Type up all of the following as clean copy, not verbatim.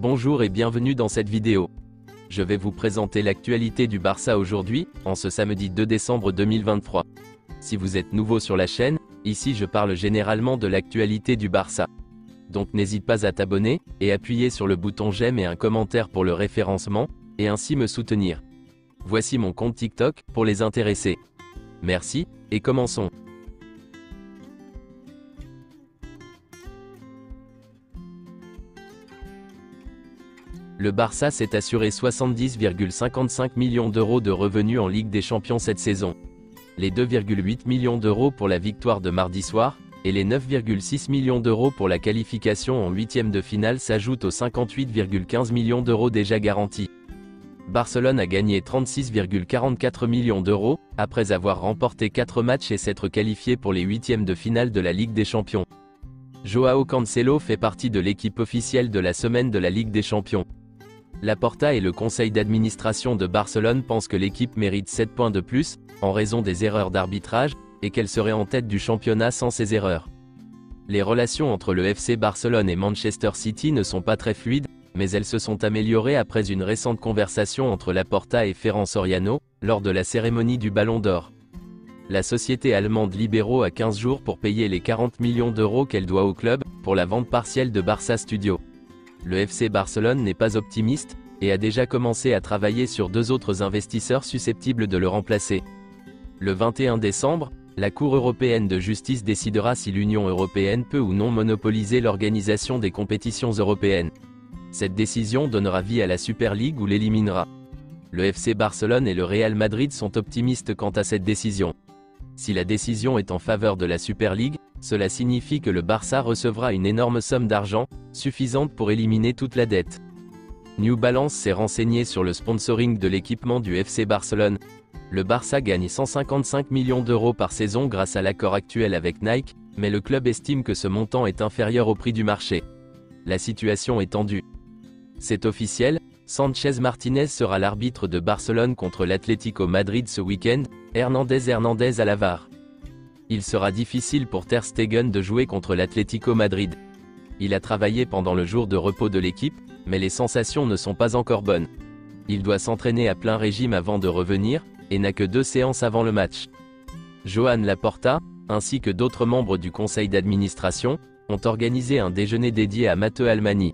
Bonjour et bienvenue dans cette vidéo. Je vais vous présenter l'actualité du Barça aujourd'hui, en ce samedi 2 décembre 2023. Si vous êtes nouveau sur la chaîne, ici je parle généralement de l'actualité du Barça. Donc n'hésite pas à t'abonner, et appuyer sur le bouton j'aime et un commentaire pour le référencement, et ainsi me soutenir. Voici mon compte TikTok, pour les intéressés. Merci, et commençons. Le Barça s'est assuré 70,55 millions d'euros de revenus en Ligue des Champions cette saison. Les 2,8 millions d'euros pour la victoire de mardi soir, et les 9,6 millions d'euros pour la qualification en huitième de finale s'ajoutent aux 58,15 millions d'euros déjà garantis. Barcelone a gagné 36,44 millions d'euros, après avoir remporté 4 matchs et s'être qualifié pour les huitièmes de finale de la Ligue des Champions. Joao Cancelo fait partie de l'équipe officielle de la semaine de la Ligue des Champions. Laporta et le conseil d'administration de Barcelone pensent que l'équipe mérite 7 points de plus, en raison des erreurs d'arbitrage, et qu'elle serait en tête du championnat sans ces erreurs. Les relations entre le FC Barcelone et Manchester City ne sont pas très fluides, mais elles se sont améliorées après une récente conversation entre Laporta et Ferran Soriano, lors de la cérémonie du Ballon d'Or. La société allemande Libero a 15 jours pour payer les 40 millions d'euros qu'elle doit au club, pour la vente partielle de Barça Studio. Le FC Barcelone n'est pas optimiste, et a déjà commencé à travailler sur 2 autres investisseurs susceptibles de le remplacer. Le 21 décembre, la Cour européenne de justice décidera si l'Union européenne peut ou non monopoliser l'organisation des compétitions européennes. Cette décision donnera vie à la Super League ou l'éliminera. Le FC Barcelone et le Real Madrid sont optimistes quant à cette décision. Si la décision est en faveur de la Super League, cela signifie que le Barça recevra une énorme somme d'argent, suffisante pour éliminer toute la dette. New Balance s'est renseigné sur le sponsoring de l'équipement du FC Barcelone. Le Barça gagne 155 millions d'euros par saison grâce à l'accord actuel avec Nike, mais le club estime que ce montant est inférieur au prix du marché. La situation est tendue. C'est officiel, Sanchez Martinez sera l'arbitre de Barcelone contre l'Atlético Madrid ce week-end, Hernandez à la VAR. Il sera difficile pour Ter Stegen de jouer contre l'Atlético Madrid. Il a travaillé pendant le jour de repos de l'équipe, mais les sensations ne sont pas encore bonnes. Il doit s'entraîner à plein régime avant de revenir, et n'a que 2 séances avant le match. Joan Laporta, ainsi que d'autres membres du conseil d'administration, ont organisé un déjeuner dédié à Matteo Almani.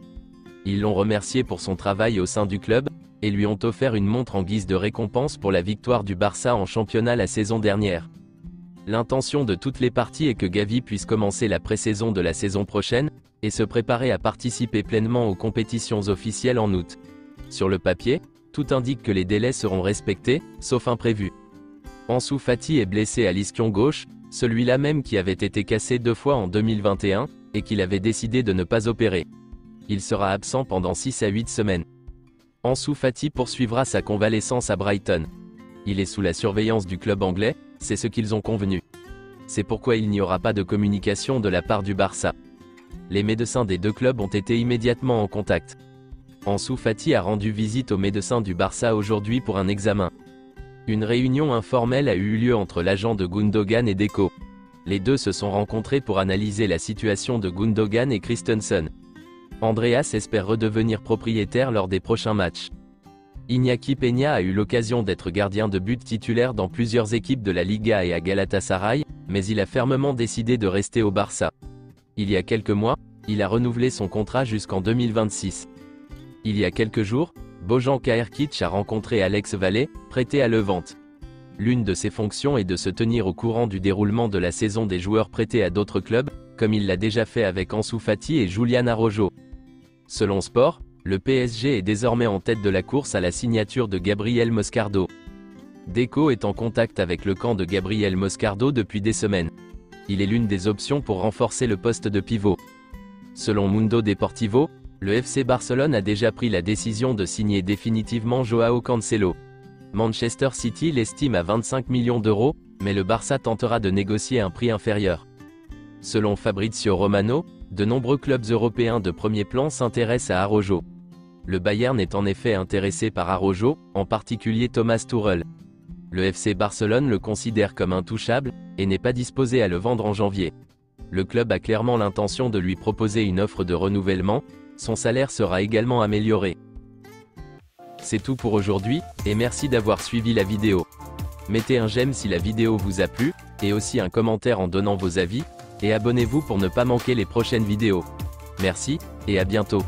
Ils l'ont remercié pour son travail au sein du club, et lui ont offert une montre en guise de récompense pour la victoire du Barça en championnat la saison dernière. L'intention de toutes les parties est que Gavi puisse commencer la pré-saison de la saison prochaine, et se préparer à participer pleinement aux compétitions officielles en août. Sur le papier, tout indique que les délais seront respectés, sauf imprévus. Ansu Fati est blessé à l'ischio gauche, celui-là même qui avait été cassé 2 fois en 2021, et qu'il avait décidé de ne pas opérer. Il sera absent pendant 6 à 8 semaines. Ansu Fati poursuivra sa convalescence à Brighton. Il est sous la surveillance du club anglais, c'est ce qu'ils ont convenu. C'est pourquoi il n'y aura pas de communication de la part du Barça. Les médecins des 2 clubs ont été immédiatement en contact. Ansu Fati a rendu visite aux médecins du Barça aujourd'hui pour un examen. Une réunion informelle a eu lieu entre l'agent de Gundogan et Deco. Les 2 se sont rencontrés pour analyser la situation de Gundogan et Christensen. Andreas espère redevenir propriétaire lors des prochains matchs. Iñaki Peña a eu l'occasion d'être gardien de but titulaire dans plusieurs équipes de la Liga et à Galatasaray, mais il a fermement décidé de rester au Barça. Il y a quelques mois, il a renouvelé son contrat jusqu'en 2026. Il y a quelques jours, Bojan Krkić a rencontré Alex Vallée, prêté à Levante. L'une de ses fonctions est de se tenir au courant du déroulement de la saison des joueurs prêtés à d'autres clubs, comme il l'a déjà fait avec Ansu Fati et Julian Araujo. Selon Sport, le PSG est désormais en tête de la course à la signature de Gabriel Moscardo. Deco est en contact avec le camp de Gabriel Moscardo depuis des semaines. Il est l'une des options pour renforcer le poste de pivot. Selon Mundo Deportivo, le FC Barcelone a déjà pris la décision de signer définitivement Joao Cancelo. Manchester City l'estime à 25 millions d'euros, mais le Barça tentera de négocier un prix inférieur. Selon Fabrizio Romano, de nombreux clubs européens de premier plan s'intéressent à Araujo. Le Bayern est en effet intéressé par Araujo, en particulier Thomas Tuchel. Le FC Barcelone le considère comme intouchable, et n'est pas disposé à le vendre en janvier. Le club a clairement l'intention de lui proposer une offre de renouvellement, son salaire sera également amélioré. C'est tout pour aujourd'hui, et merci d'avoir suivi la vidéo. Mettez un j'aime si la vidéo vous a plu, et aussi un commentaire en donnant vos avis, et abonnez-vous pour ne pas manquer les prochaines vidéos. Merci, et à bientôt.